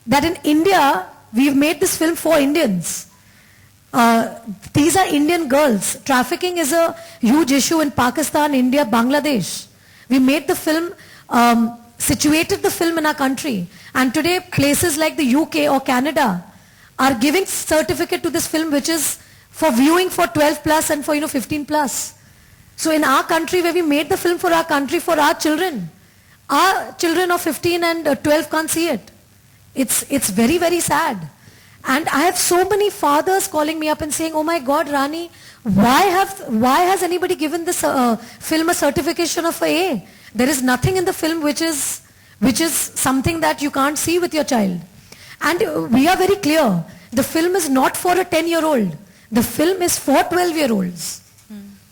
that in India, we've made this film for Indians. These are Indian girls. Trafficking is a huge issue in Pakistan, India, Bangladesh. We made the film, situated the film in our country. And today, places like the UK or Canada are giving certificate to this film, which is for viewing for 12 plus and for 15 plus. So in our country, where we made the film for our country, for our children of 15 and 12 can't see it. It's very, very sad. And I have so many fathers calling me up and saying, oh my God, Rani, why has anybody given this film a certification of A? There is nothing in the film which is something that you can't see with your child. And we are very clear. The film is not for a 10-year-old. The film is for 12-year-olds.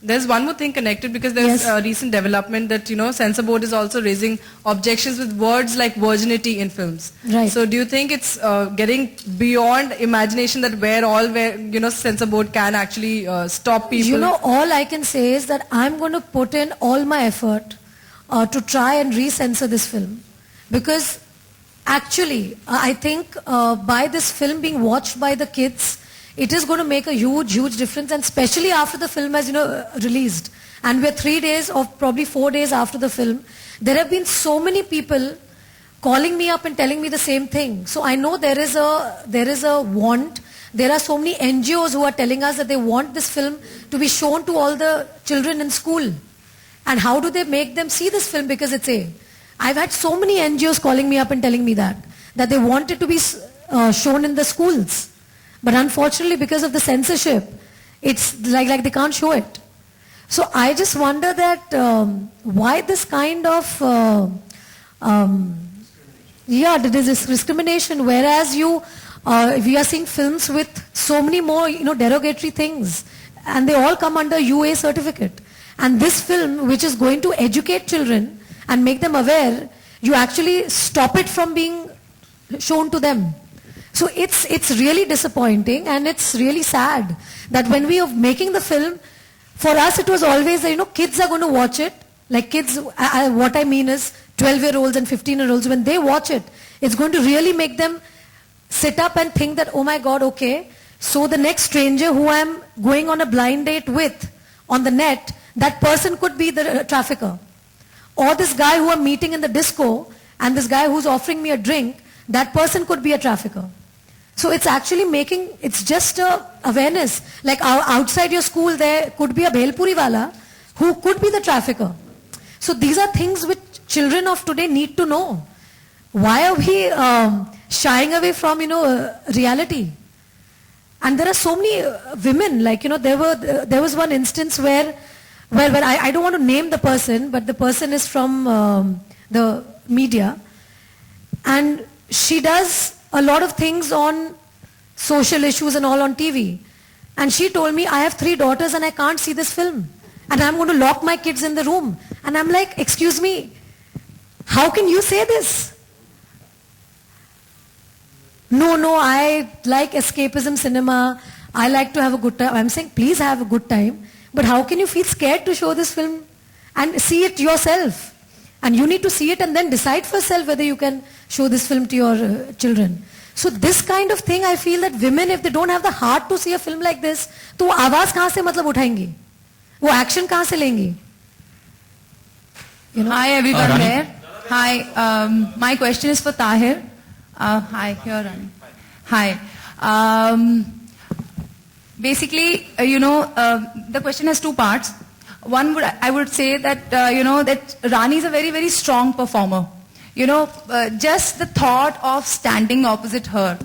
There's one more thing connected, because there's a recent development that, Censor Board is also raising objections with words like virginity in films. Right. So do you think it's getting beyond imagination that where Censor Board can actually stop people? All I can say is that I'm going to put in all my effort to try and re-censor this film. Because actually, I think by this film being watched by the kids, it is going to make a huge, huge difference, and especially after the film has, released. And we're 3 days or probably 4 days after the film. There have been so many people calling me up and telling me the same thing. So I know there is a want. There are so many NGOs who are telling us that they want this film to be shown to all the children in school. And how do they make them see this film because it's A? I've had so many NGOs calling me up and telling me that they want it to be shown in the schools. But unfortunately, because of the censorship, it's like they can't show it. So I just wonder that why this kind of this discrimination, whereas we are seeing films with so many more derogatory things, and they all come under UA certificate. And this film, which is going to educate children and make them aware, you actually stop it from being shown to them. So it's really disappointing, and it's really sad that when we are making the film, for us it was always kids are going to watch it. Like kids, what I mean is 12-year-olds and 15-year-olds, when they watch it, it's going to really make them sit up and think that, oh my God, okay, so the next stranger who I'm going on a blind date with on the net, that person could be the trafficker. Or this guy who I'm meeting in the disco, and this guy who's offering me a drink, that person could be a trafficker. So it's actually it's just a awareness. Like outside your school, there could be a Bhelpuri wala who could be the trafficker. So these are things which children of today need to know. Why are we shying away from, reality? And there are so many women, like, there was one instance where I don't want to name the person, but the person is from the media. And she does a lot of things on social issues and all on TV. And she told me, I have 3 daughters and I can't see this film. And I'm going to lock my kids in the room. And I'm like, excuse me, how can you say this? No, I like escapism cinema. I like to have a good time. I'm saying, please have a good time. But how can you feel scared to show this film and see it yourself? And you need to see it and then decide for yourself whether you can show this film to your children. So this kind of thing, I feel that women, if they don't have the heart to see a film like this, तो वो आवाज कहाँ से मतलब उठाएंगी? वो action कहाँ से लेंगी? Hi everyone there. Hi, my question is for Tahir. Hi, here Rani. Hi. Basically, the question has 2 parts. One, I would say that, that Rani is a very, very strong performer. Just the thought of standing opposite her,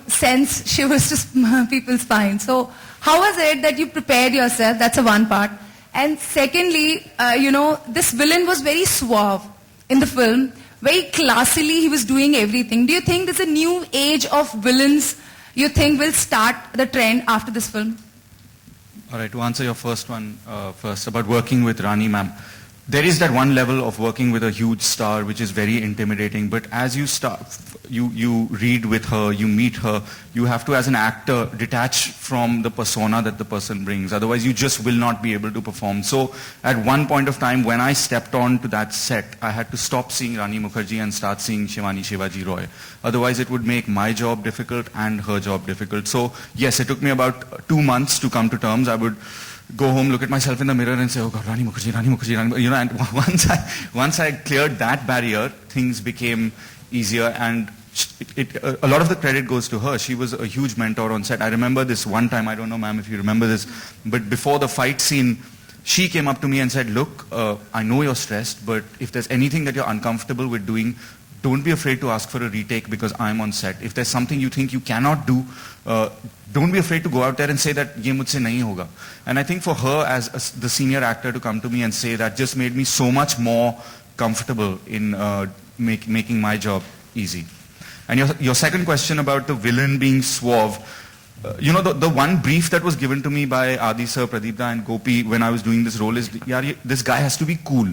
sends shivers to people's spine. So how was it that you prepared yourself? That's the one part. And secondly, this villain was very suave in the film. Very classily, he was doing everything. Do you think there's a new age of villains you think will start the trend after this film? All right, to answer your first one first, about working with Rani ma'am. there is that one level of working with a huge star which is very intimidating, but as you start, you read with her, you meet her, you have to, as an actor, detach from the persona that the person brings. Otherwise, you just will not be able to perform. So at one point of time, when I stepped on to that set, I had to stop seeing Rani Mukherjee and start seeing Shivani Shivaji Roy. Otherwise, it would make my job difficult and her job difficult. So yes, it took me about 2 months to come to terms. I would go home, look at myself in the mirror and say, oh God, Rani Mukherjee, Rani Mukherjee, Rani Mukherjee. You know, and once I cleared that barrier, things became easier, and a lot of the credit goes to her. She was a huge mentor on set. I remember this one time, I don't know ma'am if you remember this, but before the fight scene, she came up to me and said, look, I know you're stressed, but if there's anything that you're uncomfortable with doing, don't be afraid to ask for a retake because I'm on set. If there's something you think you cannot do, don't be afraid to go out there and say that ye mujhse nahi hoga. And I think for her as the senior actor to come to me and say that just made me so much more comfortable in making my job easy. And your second question about the villain being suave, you know, the one brief that was given to me by Adi sir, Pradeep da and Gopi when I was doing this role is, yaar, this guy has to be cool.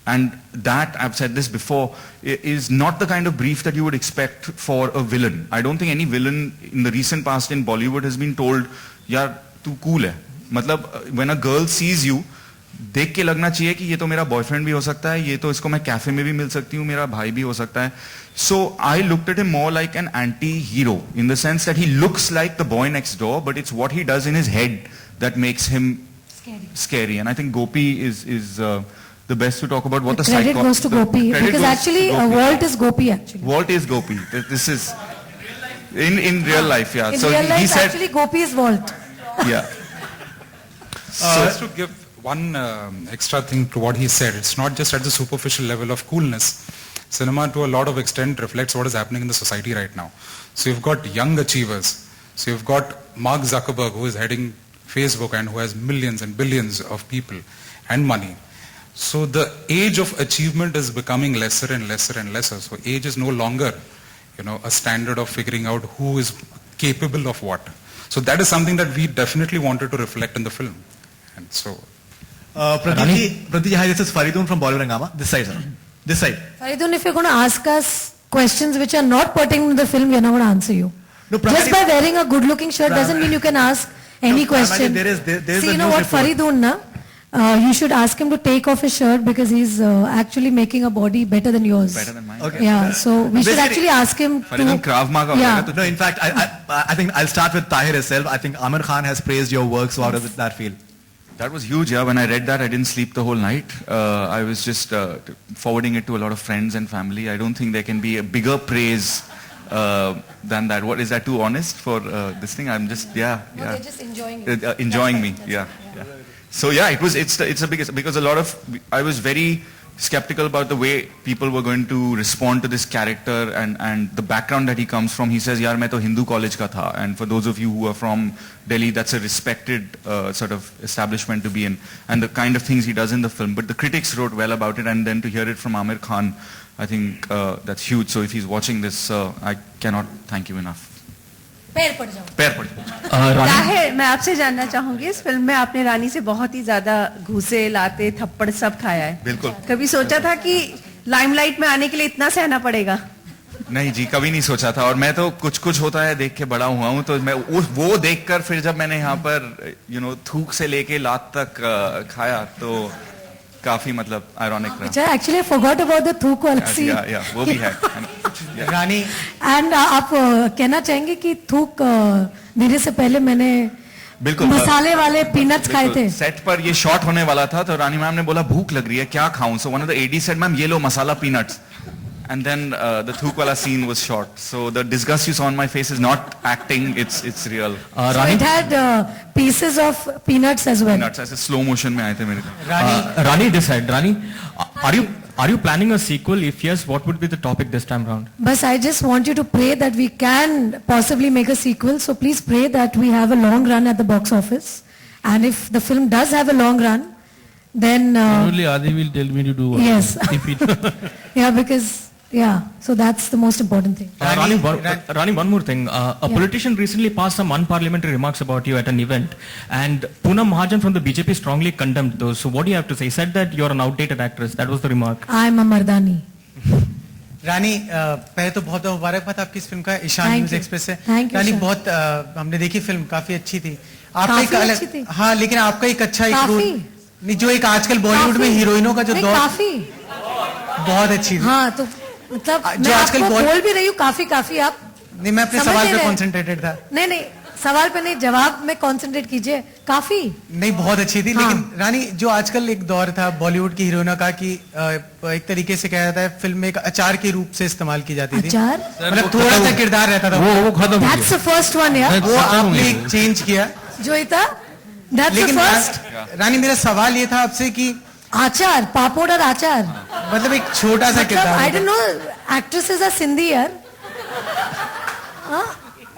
And that, I've said this before, is not the kind of brief that you would expect for a villain. I don't think any villain in the recent past in Bollywood has been told, yaar, tu cool hai. Matlab, when a girl sees you, देख के लगना चाहिए कि ये तो मेरा boyfriend भी हो सकता है, ये तो इसको मैं कैफे में भी मिल सकती हूँ, मेरा भाई भी हो सकता है. So I looked at him more like an anti-hero in the sense that he looks like the boy next door, but it's what he does in his head that makes him scary. And I think Gopi is the best to talk about what the credit goes to Gopi because actually Walt is Gopi actually. Walt is Gopi. This is in real life, yeah. In so real life, he said, actually Gopi is Walt. Yeah. Just to give one extra thing to what he said, it's not just at the superficial level of coolness. Cinema to a lot of extent reflects what is happening in the society right now. So you've got young achievers. So you've got Mark Zuckerberg who is heading Facebook and who has millions and billions of people and money. So the age of achievement is becoming lesser and lesser and lesser. So age is no longer, you know, a standard of figuring out who is capable of what. So that is something that we definitely wanted to reflect in the film. And so... Pradeep, hi, this is Faridun from Bollywood Hungama. This side, sir. This side. Faridun, if you're going to ask us questions which are not pertaining to the film, we are not going to answer you. No, just by wearing a good-looking shirt doesn't mean you can ask any question. There is See, you know what, Faridun, you should ask him to take off his shirt because he's actually making a body better than yours. Better than mine. Okay. Yeah, so we should actually ask him Faridun to... Krav Maga. Yeah. No, in fact, I think I'll start with Tahir itself. I think Amir Khan has praised your work, so how does that feel? That was huge, yeah. When I read that, I didn't sleep the whole night. I was just forwarding it to a lot of friends and family. I don't think there can be a bigger praise than that. What is that too honest for this thing? I'm just, yeah. They're just enjoying it. Enjoying me, yeah. So yeah, it's the biggest, because I was very skeptical about the way people were going to respond to this character and the background that he comes from. He says, yaar, main to Hindu college ka tha. And for those of you who are from Delhi, that's a respected sort of establishment to be in. And the kind of things he does in the film. But the critics wrote well about it, and then to hear it from Amir Khan, I think that's huge. So if he's watching this, I cannot thank you enough. पैर पड़ जाओ. ताहिर, मैं आपसे जानना चाहूंगी, इस film में आपने रानी से बहुत ही ज्यादा घूसे, लाते, थप्पड़ सब खाया है. बिल्कुल. कभी सोचा था कि लाइमलाइट में आने के लिए इतना सहना पड़ेगा? नहीं जी, कभी नहीं सोचा था. और मैं तो कुछ होता है देख के बड़ा हुआ हूँ, तो मैं वो देखकर फिर जब मैंने यहाँ पर थूक से लेके लात तक खाया तो काफी मतलब आयरॉनिक रहा. Actually, I forgot about the थूक वाला scene. Yeah, वो भी है. रानी. And आप कहना चाहेंगे कि थूक देने से पहले मैंने बिल्कुल मसाले वाले पीनट्स खाए थे. सेट पर ये शॉट होने वाला था, तो रानी मैम ने बोला भूख लग रही है, क्या खाऊं? So one of the AD said, ma'am ये लो मसाला peanuts. And then the thuk wala scene was shot. So the disgust you saw on my face is not acting, it's real. So it had pieces of peanuts as well. Peanuts, ऐसे slow motion में आए थे मेरे को. Rani, this side. Rani, are you planning a sequel? If yes, what would be the topic this time round? But I just want you to pray that we can possibly make a sequel. So please pray that we have a long run at the box office. And if the film does have a long run, then... only Adi will tell me to do what. Yes. If it yeah, because Yeah, so that's the most important thing. Rani, one more thing. A politician recently passed some unparliamentary remarks about you at an event, and Poonam Mahajan from the BJP strongly condemned those. So what do you have to say? He said that you're an outdated actress. That was the remark. I'm a Mardani. रानी पहले तो बहुत मुबारकबाद आपकी इस फिल्म का Ishaan Thank news you. Express से Thank you, Rani sir. बहुत हमने देखी फिल्म काफी अच्छी थी आपका काफी एक अलग अच्छी थी? हाँ लेकिन आपका एक अच्छा एक काफी? रोल नहीं जो एक आजकल बॉलीवुड में काफी? हीरोइनों का जो नहीं, दौर काफी बहुत अच्छी थी हाँ तो मतलब जो मैं आजकल आपको बॉल- बोल भी रही हूँ काफी काफी आप नहीं मैं अपने समझ सवाल नहीं पे रहे। कॉन्सेंट्रेटेड था नहीं नहीं सवाल पे नहीं जवाब में कंसंट्रेट कीजिए काफी नहीं बहुत अच्छी थी हाँ। लेकिन रानी जो आजकल एक दौर था बॉलीवुड की हीरोइनों का कि एक तरीके से कहा जाता है फिल्म में एक अचार के रूप से इस्तेमाल की जाती थी अचार मतलब थोड़ा सा किरदार रहता था वो खत्म हो दैट्स द फर्स्ट वन यार वो आपने एक चेंज किया जो था दैट्स द लेकिन फर्स्ट रानी मेरा सवाल ये था आपसे कि आचार पापड़ और आचार मतलब एक छोटा सा मतलब किरदार आई होता don't know actresses are Sindhi यार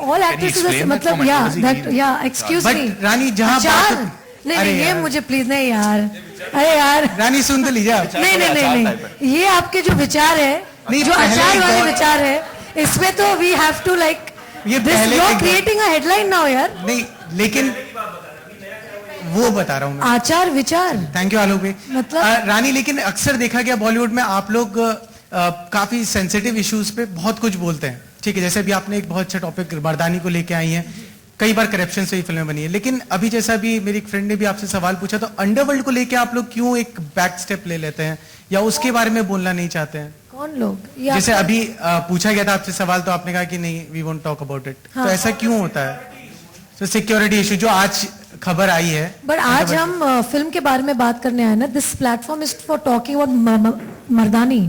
ऑल एक्ट्रेसेस explain that मतलब comment? या What does he that mean? या एक्सक्यूज But मी रानी जहाँ अचार बात- नहीं अरे नहीं ये यार। मुझे प्लीज नहीं यार अरे यार रानी सुन तो लीजिए आप। नहीं नहीं नहीं नहीं ये आपके जो विचार है नहीं, जो पहले अचार एक वाले और- विचार है इसमें तो वी हैव टू लाइक ये दिस पहले यू आर एक- क्रिएटिंग अ हेडलाइन नाउ यार नहीं लेकिन वो बता रहा हूँ मैं आचार विचार थैंक यू आलोक भाई मतलब- रानी लेकिन अक्सर देखा गया बॉलीवुड में आप लोग काफी सेंसिटिव इश्यूज पे बहुत कुछ बोलते हैं ठीक है जैसे अभी आपने एक बहुत अच्छा टॉपिक मर्दानी को लेके आई है कई बार करप्शन से ही फिल्में बनी है लेकिन अभी जैसा भी मेरी एक फ्रेंड ने भी आपसे सवाल पूछा तो अंडरवर्ल्ड को लेके आप लोग क्यों एक बैक स्टेप ले लेते हैं या उसके बारे में बोलना नहीं चाहते हैं कौन लोग ये जैसे आपका- अभी पूछा गया था आपसे सवाल तो आपने कहा कि नहीं we won't talk about it हाँ। तो ऐसा क्यों होता है तो सिक्योरिटी इशू जो आज खबर आई है बट आज हम फिल्म के बारे में बात करने आए ना this platform is for talking about Mardaani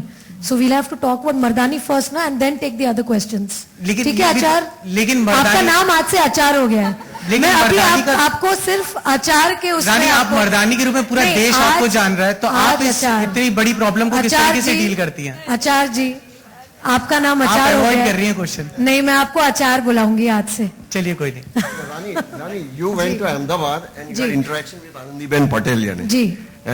so we'll have to talk about Mardaani first ना and then take the other questions लेकिन- ठीक है लेकिन- आचार लेकिन आपका मर्दानी- नाम आज से आचार हो गया है लेकिन मैं अभी मर्दानी का- आपको सिर्फ आचार के उसमें रानी आप आपको- मर्दानी के रूप में पूरा नहीं, देश आज- आपको जान रहा है तो आप आज इस आचार। इतनी बड़ी प्रॉब्लम को किस आचार तरीके से जी, डील करती हैं आचार जी आपका नाम आप आचार हो अवॉइड गया कर रही हैं क्वेश्चन नहीं मैं आपको आचार बुलाऊंगी आज से चलिए कोई नहीं Rani, you went to Ahmedabad and you had Ji. interaction with Anandiben Patel, yani. Ji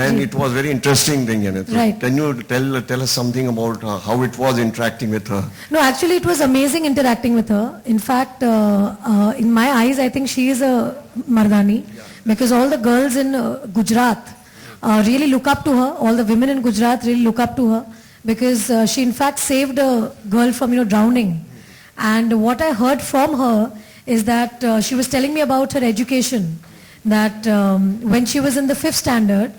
And ji. it was very interesting thing, yani. So Right. Can you tell us something about how it was interacting with her? No, actually, it was amazing interacting with her. In fact, in my eyes, I think she is a Mardani because all the girls in Gujarat really look up to her. All the women in Gujarat really look up to her because she, in fact, saved a girl from drowning. And what I heard from her is that she was telling me about her education. That when she was in the 5th standard,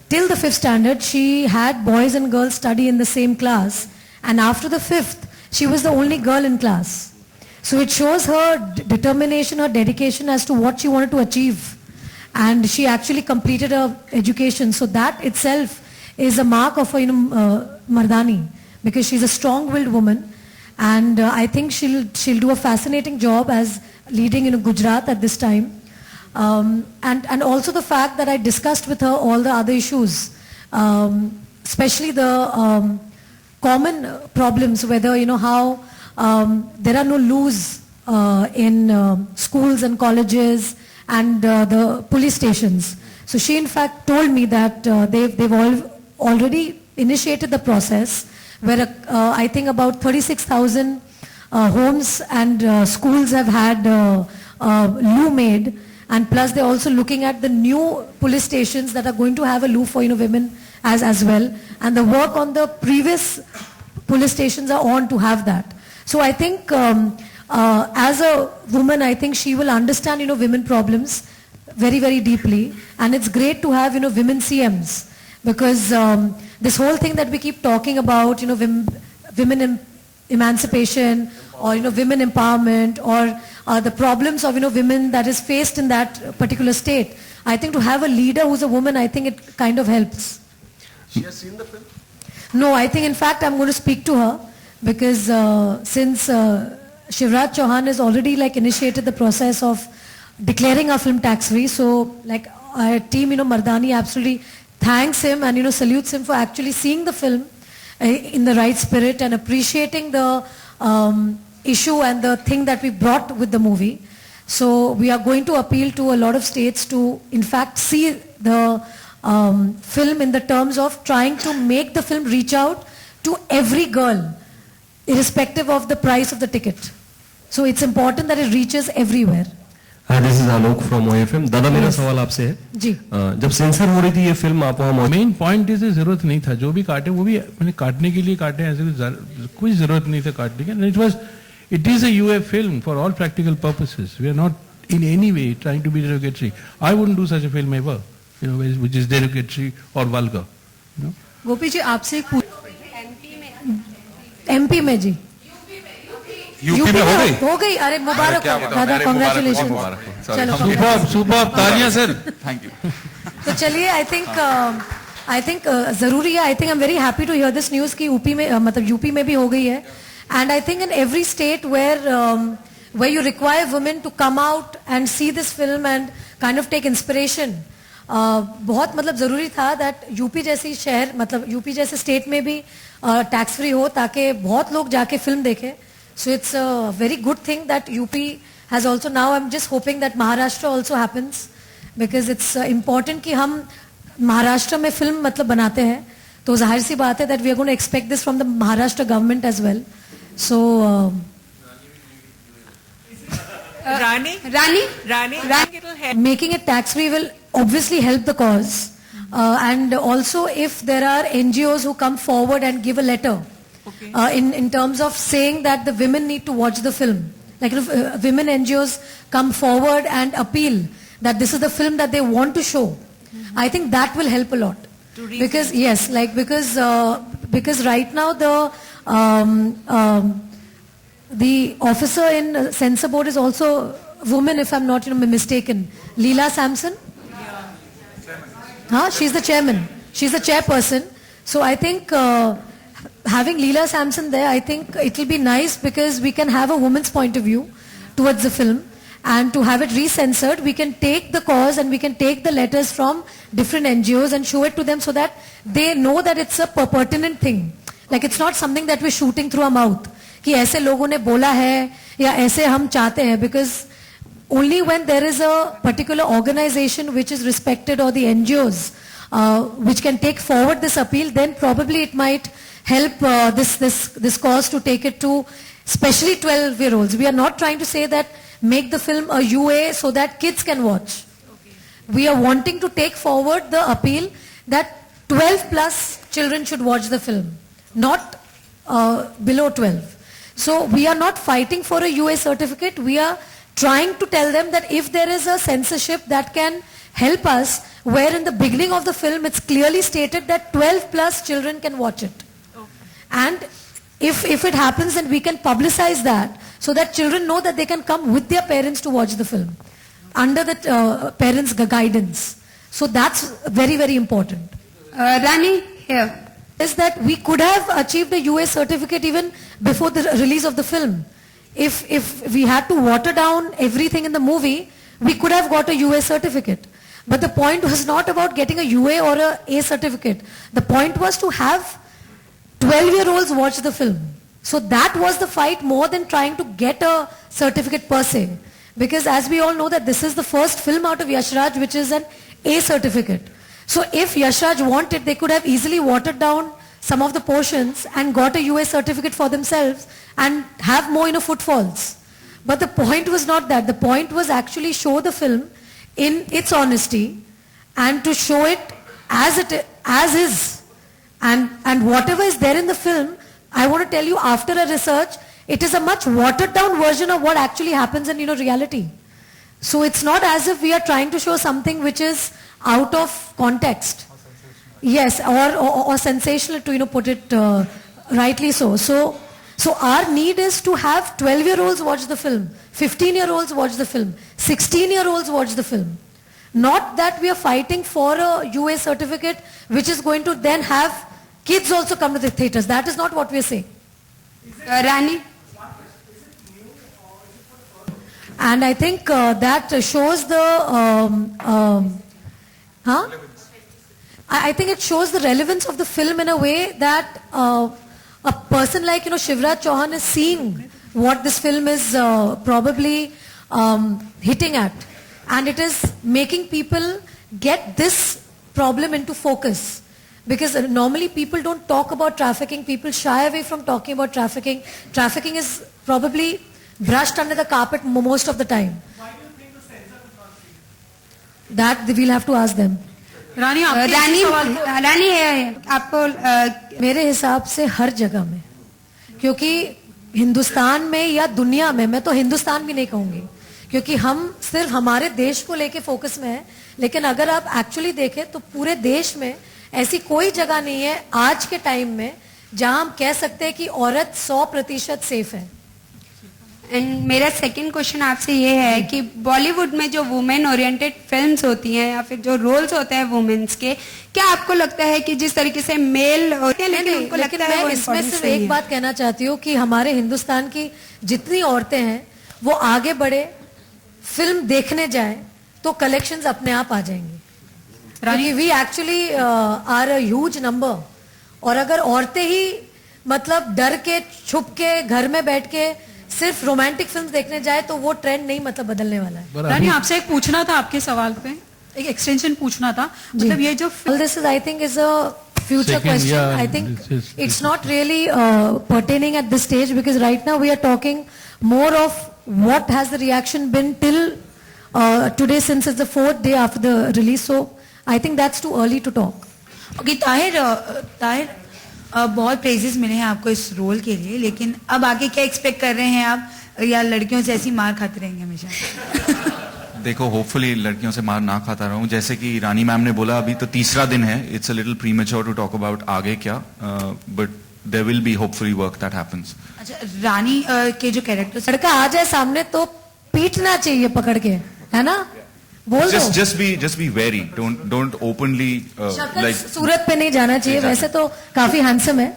till the 5th standard, she had boys and girls study in the same class. And after the 5th, she was the only girl in class. So it shows her determination, her dedication as to what she wanted to achieve. And she actually completed her education. So that itself is a mark of a Mardani because she's a strong-willed woman. And I think she'll do a fascinating job as leading Gujarat at this time. And also the fact that I discussed with her all the other issues, especially the common problems, whether how there are no loos in schools and colleges and the police stations. So she in fact told me that they've already initiated the process where I think about 36,000 homes and schools have had loo made. And plus they're also looking at the new police stations that are going to have a loo for women as well. And the work on the previous police stations are on to have that. So I think as a woman, I think she will understand women problems very, very deeply. And it's great to have women CMs because this whole thing that we keep talking about, women emancipation or women empowerment or the problems of women that is faced in that particular state. I think to have a leader who's a woman, I think it kind of helps. She has seen the film? No, I think in fact I'm going to speak to her because since Shivraj Chauhan has already initiated the process of declaring our film tax free, so our team Mardani absolutely thanks him and salutes him for actually seeing the film in the right spirit and appreciating the issue and the thing that we brought with the movie. So we are going to appeal to a lot of states to in fact see the film in the terms of trying to make the film reach out to every girl irrespective of the price of the ticket. So it's important that it reaches everywhere. Hi, this is Alok from OFM. दादा मेरा सवाल आपसे है जी जब sensor हो रही थी ये फिल्म आप वहाँ मेन पॉइंट इज जरूरत नहीं था जो भी काटे वो भी मैंने काटने के लिए काटे ऐसे कोई जरूरत नहीं था काटने की it is a UA film for all practical purposes we are not in any way trying to be derogatory I wouldn't do such a film ever you know which is derogatory और vulgar you know Gopi ji आपसे एक MP में जी UP में हो गई अरे मुबारक हो दादा कांग्रेचुलेशन चलो सुपर तालियां सर Thank you. तो चलिए आई थिंक जरूरी है I think I am very happy to hear this news कि यूपी में मतलब यूपी में भी हो गई है and I think in every state where you require women to come out and see this film and kind of take inspiration बहुत मतलब जरूरी था दैट यूपी जैसी शहर मतलब यूपी जैसे स्टेट में भी टैक्स फ्री हो ताकि बहुत लोग जाके फिल्म देखें. So it's a very good thing that UP has also now. I'm just hoping that Maharashtra also happens because it's important कि हम महाराष्ट्र में फिल्म मतलब बनाते हैं तो जाहिर सी बात है that we are going to expect this from the Maharashtra government as well. So Rani, making it tax free will obviously help the cause, and also if there are NGOs who come forward and give a letter. In terms of saying that the women need to watch the film. Like if women NGOs come forward and appeal that this is the film that they want to show, I think that will help a lot. Because yes, like because right now the officer in censor board is also a woman, if I'm not mistaken, Leela Sampson. She's the chairman. She's the chairperson. So I think. Having Leela Sampson there, I think it will be nice because we can have a woman's point of view towards the film, and to have it recensored, we can take the cause and we can take the letters from different NGOs and show it to them so that they know that it's a pertinent thing. Like it's not something that we're shooting through our mouth. कि ऐसे लोगों ने बोला है या ऐसे हम चाहते हैं, because only when there is a particular organization which is respected or the NGOs which can take forward this appeal, then probably it might help this cause to take it to especially 12-year-olds. We are not trying to say that make the film a UA so that kids can watch. We are wanting to take forward the appeal that 12 plus children should watch the film, not below 12. So we are not fighting for a UA certificate. We are trying to tell them that if there is a censorship that can help us, where in the beginning of the film it's clearly stated that 12 plus children can watch it. And if it happens, then we can publicize that so that children know that they can come with their parents to watch the film under the parents' guidance. So that's very, very important. Rani, here. Is that we could have achieved a UA certificate even before the release of the film. If we had to water down everything in the movie, we could have got a UA certificate. But the point was not about getting a UA or a A certificate. The point was to have 12-year-olds watch the film. So that was the fight more than trying to get a certificate per se. Because as we all know that this is the first film out of Yash Raj which is an A certificate. So if Yash Raj wanted, they could have easily watered down some of the portions and got a UA certificate for themselves and have more footfalls. But the point was not that. The point was actually show the film in its honesty and to show it as is. And whatever is there in the film, I want to tell you after a research, it is a much watered down version of what actually happens in reality. So it's not as if we are trying to show something which is out of context. Yes, or sensational to put it rightly so. So our need is to have 12-year-olds watch the film, 15-year-olds watch the film, 16-year-olds watch the film. Not that we are fighting for a UA certificate which is going to then have kids also come to the theatres. That is not what we are saying. Rani? And I think that shows the... I think it shows the relevance of the film in a way that a person like Shivraj Chauhan is seeing what this film is probably hitting at. And it is making people get this problem into focus. Because normally people don't talk about trafficking. People shy away from talking about trafficking. Trafficking is probably brushed under the carpet most of the time. Why do you think the censor will not see? That we'll have to ask them. रानी आपको मेरे हिसाब से हर जगह में, क्योंकि हिंदुस्तान में या दुनिया में, मैं तो हिंदुस्तान भी नहीं कहूंगी, क्योंकि हम सिर्फ हमारे देश को लेके फोकस में है, लेकिन अगर आप एक्चुअली देखें तो पूरे देश में ऐसी कोई जगह नहीं है आज के टाइम में जहां हम कह सकते हैं कि औरत 100% सेफ है. एंड मेरा सेकंड क्वेश्चन आपसे ये है कि बॉलीवुड में जो वुमेन ओरिएंटेड फिल्म्स होती हैं या फिर जो रोल्स होते हैं वुमेन्स के, क्या आपको लगता है कि जिस तरीके से मेल होते हैं लेकिन उनको लगता है वो इसमें सिर्फ एक बात कहना चाहती हूँ कि हमारे हिंदुस्तान की जितनी औरतें हैं वो आगे बढ़े, फिल्म देखने जाए तो कलेक्शंस अपने आप आ जाएंगे. We actually are a huge number. और अगर औरतें ही मतलब डर के छुप के घर में बैठ के सिर्फ रोमांटिक फिल्म देखने जाए तो वो ट्रेंड नहीं मतलब बदलने वाला है. रानी आपसे एक पूछना था, आपके सवाल पे एक एक्सटेंशन पूछना था. मतलब ये जो this is I think is a future question. I think it's not really pertaining at this stage because right now we are talking more of what has the reaction been till today since it's the 4th day after the release. So I think that's too early to talk. Okay, Tahir बहुत praises मिले हैं आपको इस role के लिए, लेकिन अब आगे क्या एक्सपेक्ट कर रहे हैं आप, या लड़कियों से ऐसी मार खाते रहेंगे हमेशा? देखो, होपफुली लड़कियों से मार ना खाता रहूं. जैसे कि रानी मैम ने बोला, अभी तो तीसरा दिन है. It's a little premature to talk about आगे क्या, but there will be hopefully work that happens. अच्छा, रानी के जो कैरेक्टर लड़का आ जाए सामने तो पीटना चाहिए पकड़ के, है ना? बोल दो. just be wary. Don't openly शक्ल सूरत पे नहीं जाना चाहिए. वैसे तो काफी हैंडसम है,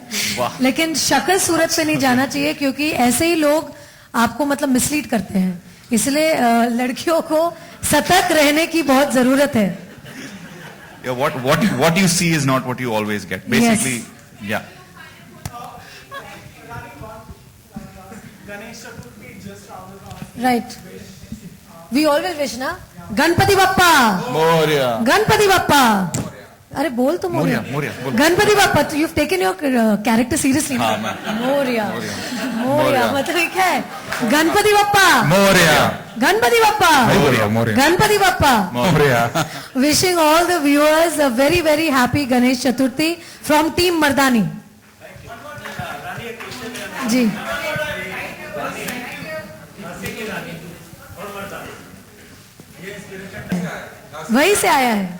लेकिन शक्ल सूरत पे नहीं जाना चाहिए क्योंकि ऐसे ही लोग आपको मतलब मिसलीड करते हैं. इसलिए लड़कियों को सतर्क रहने की बहुत जरूरत है. What you see is not what you always get. Basically, yeah. Right. We all will wish, na? Ganpati Bappa Moriya. Ganpati Bappa. अरे बोल तो मोरिया. गणपति बप्पा. तो you've taken your character seriously. Moriya. Moriya मतलब क्या है? Ganpati Bappa Moriya. Ganpati Bappa Moriya. Ganpati Bappa Moriya. Wishing all the viewers a very very happy Ganesh Chaturthi from Team Mardani. जी. वही से आया है.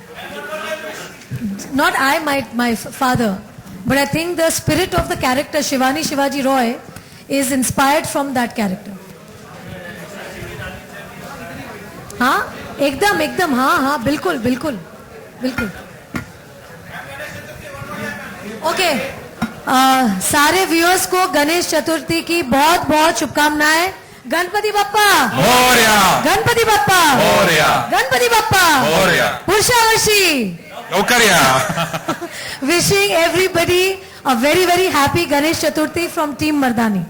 Not I, my father, but I think the spirit of the character Shivani Shivaji Roy is inspired from that character. हाँ, एकदम हाँ, बिल्कुल. Okay, सारे viewers को गणेश चतुर्थी की बहुत बहुत शुभकामनाएं. Ganpati Bappa Moriya. Ganpati Bappa Moriya. Ganpati Bappa Moriya. पुरुषावर्षी Wishing everybody a very very happy Ganesh Chaturthi from Team Mardani.